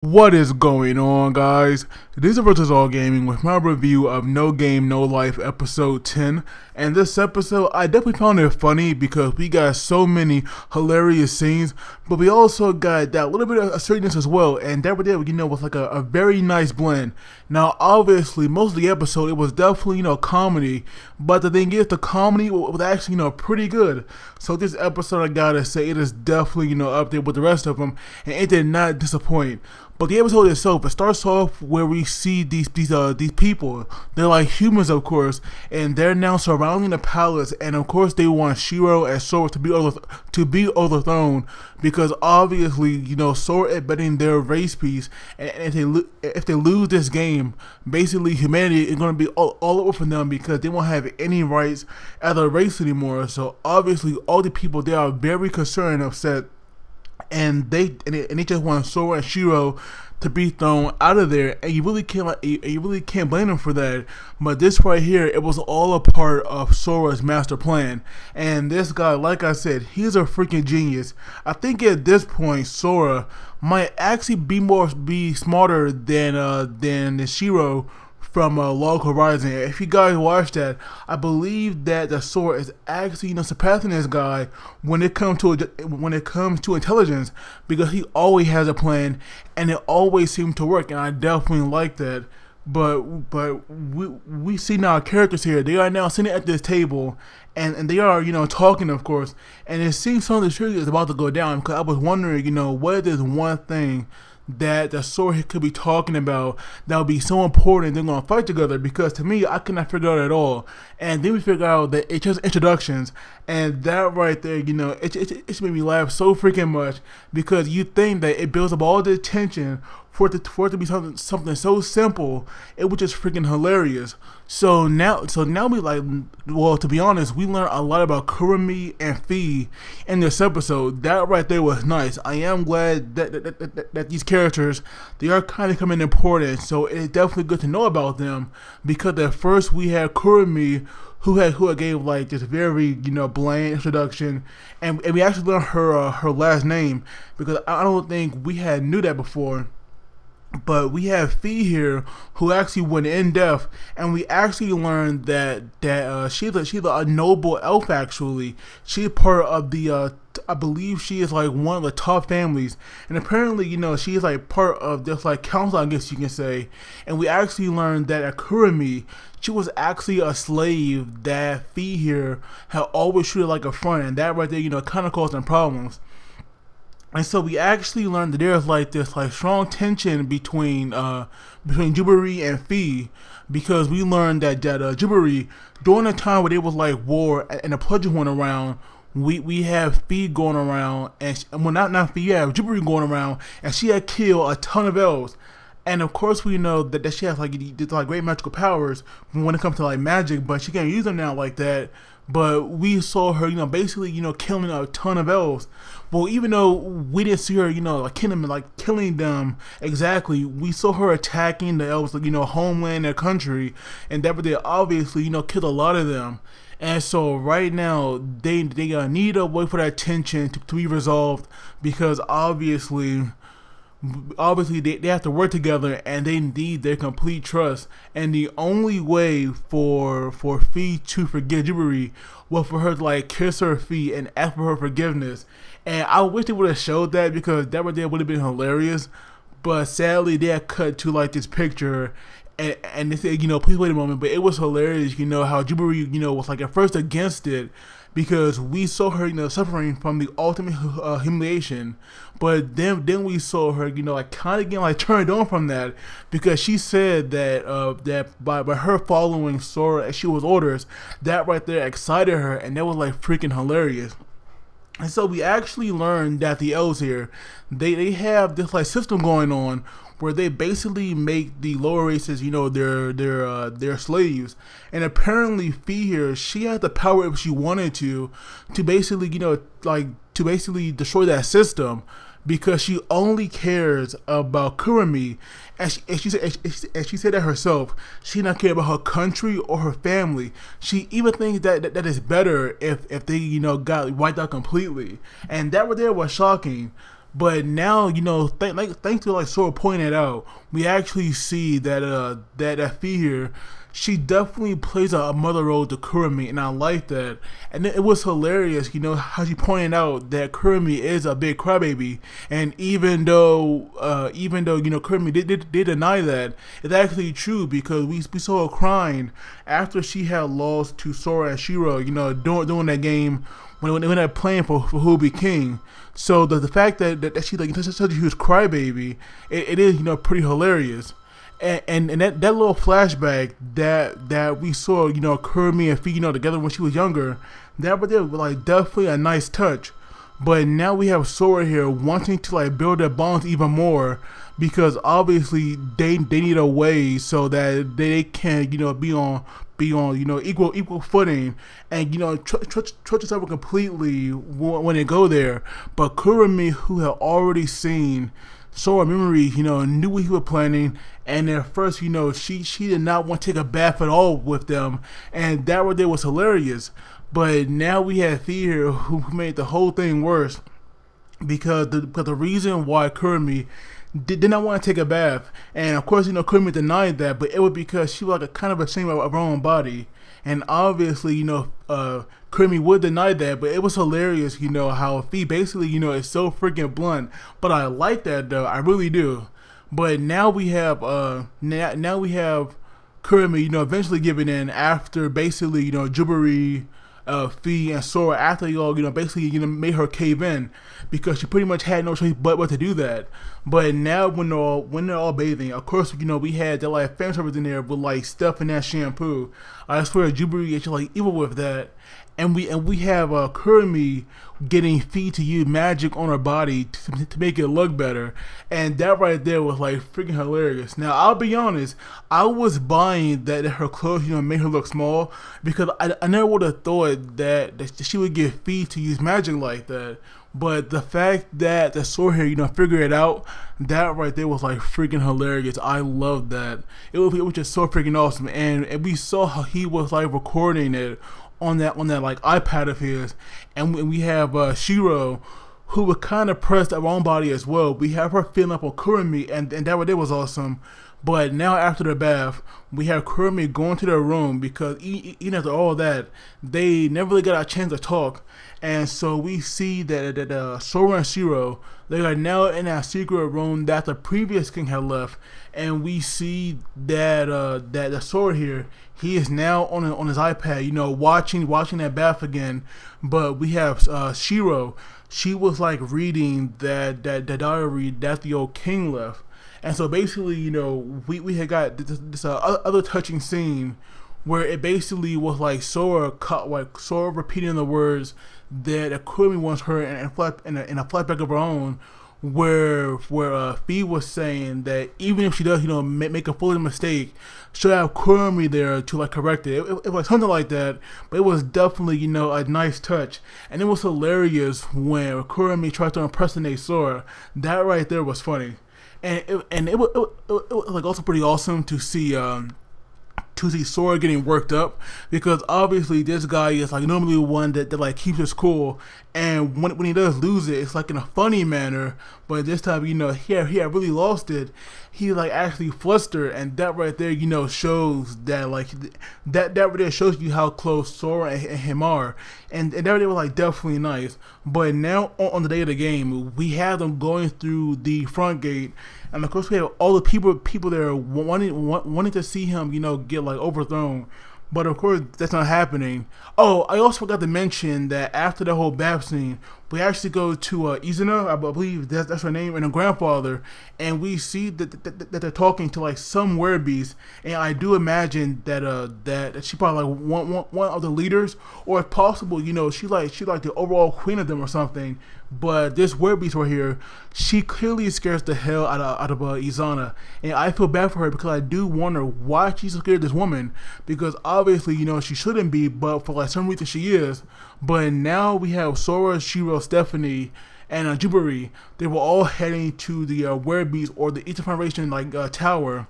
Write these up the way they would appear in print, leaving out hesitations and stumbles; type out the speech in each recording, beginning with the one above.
What is going on, guys? This is Versus All Gaming with my review of No Game, No Life episode 10. And this episode, I definitely found it funny because we got so many hilarious scenes, but we also got that little bit of seriousness as well. And that was like a very nice blend. Now, obviously, most of the episode, it was definitely, comedy. But the thing is, the comedy was actually, pretty good. So this episode, I gotta say, it is definitely, up there with the rest of them. And it did not disappoint. But the episode itself, it starts off where we see these people. They're like humans, of course, and they're now surrounding the palace. And of course, they want Shiro and Sora to be overthrown because obviously, Sora is betting their race piece. And if they lose this game, basically humanity is going to be all over for them because they won't have any rights as a race anymore. So obviously, all the people they are very concerned, upset. And they just want Sora and Shiro to be thrown out of there, and you really can't blame them for that. But this right here, it was all a part of Sora's master plan. And this guy, like I said, he's a freaking genius. I think at this point, Sora might actually be smarter than Shiro from Log Horizon. If you guys watch that, I believe that the Sora is actually surpassing this guy when it comes to intelligence, because he always has a plan and it always seems to work, and I definitely like that. But we see now characters here. They are now sitting at this table, and they are talking, of course, and it seems some of the trigger is about to go down, because I was wondering what is this one thing that the Sora could be talking about that would be so important they're going to fight together, because to me, I could not figure out at all. And then we figure out that it's just introductions, and that right there, it made me laugh so freaking much, because you think that it builds up all the tension for it to be something so simple. It was just freaking hilarious. So now we to be honest, we learned a lot about Kurumi and Fi in this episode. That right there was nice. I am glad that these characters, they are kind of coming important. So it's definitely good to know about them, because at first we had Kurumi, who gave like this very bland introduction, and we actually learned her last name, because I don't think we had knew that before. But we have Fi here, who actually went in depth, and we actually learned that she's a noble elf. Actually, she's part of the I believe she is like one of the top families, and apparently she is like part of this like council, I guess you can say. And we actually learned that at Kurumi, she was actually a slave that Fi here had always treated like a friend, and that right there kind of caused them problems. And so we actually learned that there's like this like strong tension between Jubilee and Fi, because we learned that Jubilee, during the time where there was like war and the pledges went around, we have Fi going around, and not Fi, yeah, Jubilee going around, and she had killed a ton of elves. And of course we know that she has like great magical powers when it comes to like magic, but she can't use them now like that. But we saw her, basically, killing a ton of elves. Well, even though we didn't see her, killing them exactly, we saw her attacking the elves, homeland, their country, and that they obviously, killed a lot of them. And so right now, they need a way for that tension to be resolved, because obviously they have to work together, and they need their complete trust. And the only way for Fi to forgive Jubilee was for her to like kiss her feet and ask for her forgiveness. And I wish they would have showed that, because that right there would have been hilarious. But sadly, they had cut to like this picture, and they said, please wait a moment. But it was hilarious, how Jubilee, was like at first against it, because we saw her, suffering from the ultimate humiliation. But then we saw her, like kind of getting like turned on from that, because she said that by her following Sora as she was orders, that right there excited her, and that was like freaking hilarious. And so we actually learned that the elves here, they have this like system going on where they basically make the lower races, their slaves. And apparently Fi here, she had the power, if she wanted to basically, to basically destroy that system, because she only cares about Kurumi. And she said that herself. She not care about her country or her family. She even thinks that is better if they got wiped out completely. And that right there was shocking. But now, thanks to like Sora pointing it out, we actually see that that Fee here, she definitely plays a mother role to Kurumi, and I like that. And it was hilarious, how she pointed out that Kurumi is a big crybaby, and even though Kurumi did deny that, it's actually true because we saw her crying after she had lost to Sora and Shiro, during that game when they're playing for who will be king. So the fact that she like such a huge crybaby, it is pretty hilarious. And that little flashback that we saw, Kurumi and Fee, together when she was younger, that was like definitely a nice touch. But now we have Sora here wanting to like build their bonds even more, because obviously they need a way so that they can be on equal footing, and trust each other completely when they go there. But Kurumi, who had already seen Sora memory, knew what he was planning, and at first, she did not want to take a bath at all with them, and that right there was hilarious. But now we have Fee here who made the whole thing worse, because the reason why Kurumi did not want to take a bath, and of course, Kurumi denied that, but it was because she was like kind of ashamed of her own body. And obviously, Kurumi would deny that, but it was hilarious, how Fee basically, is so freaking blunt. But I like that though, I really do. But now we have now we have Kurumi, eventually giving in after basically, Jubilee, Fee and Sora, after they all, basically, made her cave in, because she pretty much had no choice but to do that. But now when they're all bathing, of course, we had that like fan service in there with like stuff in that shampoo. I swear Jubilee is like evil with that. And we have Kurumi getting Fee to use magic on her body to make it look better, and that right there was like freaking hilarious. Now I'll be honest, I was buying that her clothes made her look small, because I never would have thought that she would get Fee to use magic like that. But the fact that the Sora here figured it out, that right there was like freaking hilarious. I love that. It was just so freaking awesome, and we saw how he was like recording it on that like iPad of his, and we have Shiro, who was kind of pressed her own body as well. We have her filling up on Kurumi, and that right there was awesome. But now after the bath, we have Kurumi going to their room, because even after all that, they never really got a chance to talk. And so we see that Sora and Shiro, they are now in that secret room that the previous king had left, and we see that the Sora here, he is now on his iPad, watching that bath again. But we have Shiro. She was like reading that diary that the old king left. And so basically, we had got this other touching scene where it basically was like Sora repeating the words that Kurumi wants her in a flashback of her own, where Fee was saying that even if she does, make a foolish mistake, she'll have Kurumi there to like correct it. It was something like that, but it was definitely, a nice touch. And it was hilarious when Kurumi tried to impersonate Sora. That right there was funny. And it was like also pretty awesome to see Sora getting worked up, because obviously this guy is like normally one that like keeps his cool, and when he does lose it, it's like in a funny manner. But this time, he had really lost it. He like actually flustered, and that right there, shows that like that right there shows you how close Sora and him are, and that right there was like definitely nice. But now on the day of the game, we have them going through the front gate, and of course we have all the people there wanting to see him, get like overthrown. But of course, that's not happening. Oh, I also forgot to mention that after the whole bath scene, we actually go to Izuna, I believe that's her name, and her grandfather, and we see that they're talking to like some Werebeasts, and I do imagine that she probably like one of the leaders, or if possible, she like the overall queen of them or something. But this Werebeast right here, she clearly scares the hell out of Izana, and I feel bad for her, because I do wonder why she's so scared of this woman, because obviously she shouldn't be, but for like some reason she is. But now we have Sora, Shiro, Stephanie, and Jubilee. They were all heading to the Werebeasts, or the Eastern Foundation tower.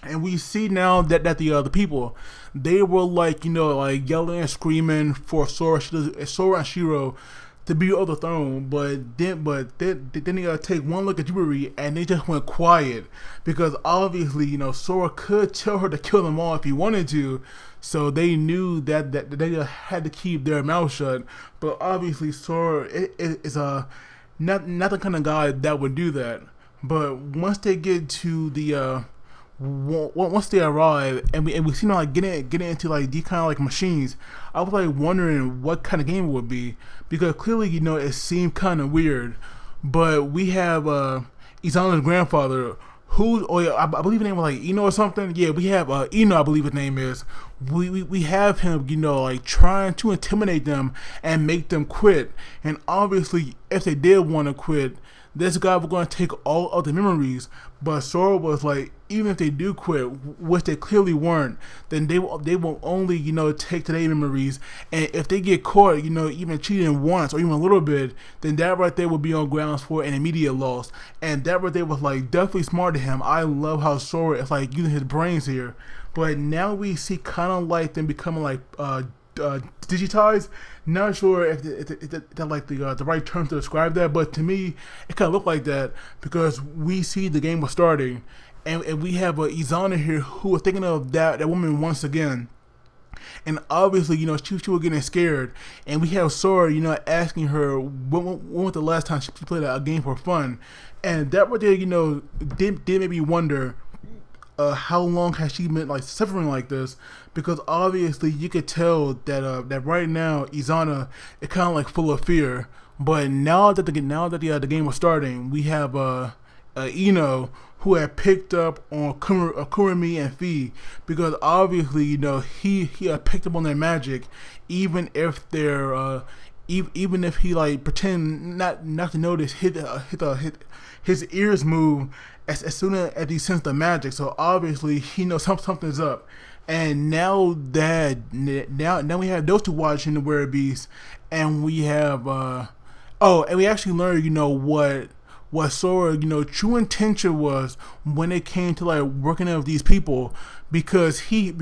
And we see now that the people, they were like like yelling and screaming for Sora and Shiro to be on the throne, but then they gotta take one look at Jubilee and they just went quiet because obviously Sora could tell her to kill them all if he wanted to, so they knew that they had to keep their mouth shut. But obviously Sora is not the kind of guy that would do that. But once they get to the once they arrive and we see them like getting into like these kind of like machines, I was like wondering what kind of game it would be because clearly it seemed kind of weird. But we have Izana's grandfather, who I believe his name was like Ino or something. Yeah, we have Ino, I believe his name is. We have him like trying to intimidate them and make them quit. And obviously if they did want to quit, this guy was going to take all of the memories. But Sora was like, even if they do quit, which they clearly weren't, then they will only take today's memories. And if they get caught even cheating once or even a little bit, then that right there would be on grounds for an immediate loss. And that right there was like definitely smart of him. I love how Sora is like using his brains here. But now we see kind of like them becoming like digitized. Not sure if that like the right term to describe that, but to me it kind of looked like that because we see the game was starting, and we have Izana here who was thinking of that woman once again. And obviously, she was getting scared, and we have Sora, asking her when was the last time she played a game for fun, and that right there, did make me wonder. How long has she been like suffering like this? Because obviously you could tell that that right now Izana is kind of like full of fear. But now that the game was starting, we have Ino who had picked up on Kurumi and Fi, because obviously he had picked up on their magic, even if they're even if he like pretend not to notice, his ears move as soon as he senses the magic. So obviously he knows something's up. And now we have those two watching the Werebeasts, and we have and we actually learned what Sora true intention was when it came to like working with these people, because he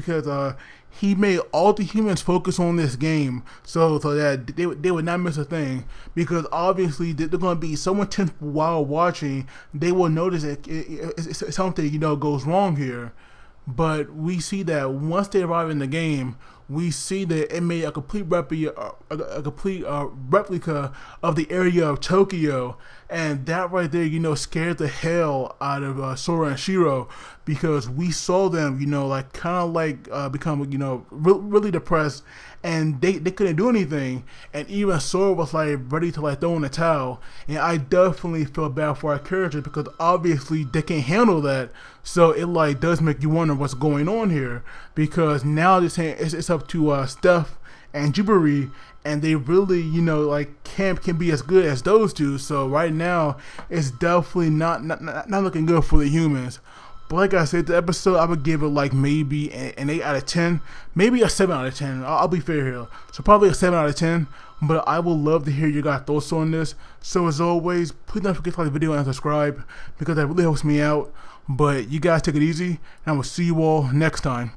made all the humans focus on this game so that they would not miss a thing, because obviously they're going to be so intense while watching, they will notice it's something goes wrong here. But we see that once they arrive in the game, we see that it made a complete replica of the area of Tokyo, and that right there, scared the hell out of Sora and Shiro, because we saw them, like kind of like become, really depressed, and they couldn't do anything, and even Sora was like ready to like throw in the towel. And I definitely feel bad for our characters because obviously they can't handle that. So it like does make you wonder what's going on here, because now they're saying it's up to Steph and Jubilee, and they really like can be as good as those two. So right now it's definitely not looking good for the humans. But like I said, the episode, I would give it like maybe an 8 out of 10, maybe a 7 out of 10. I'll be fair here. So probably a 7 out of 10. But I would love to hear your guys' thoughts on this. So as always, please don't forget to like the video and subscribe, because that really helps me out. But you guys take it easy, and I will see you all next time.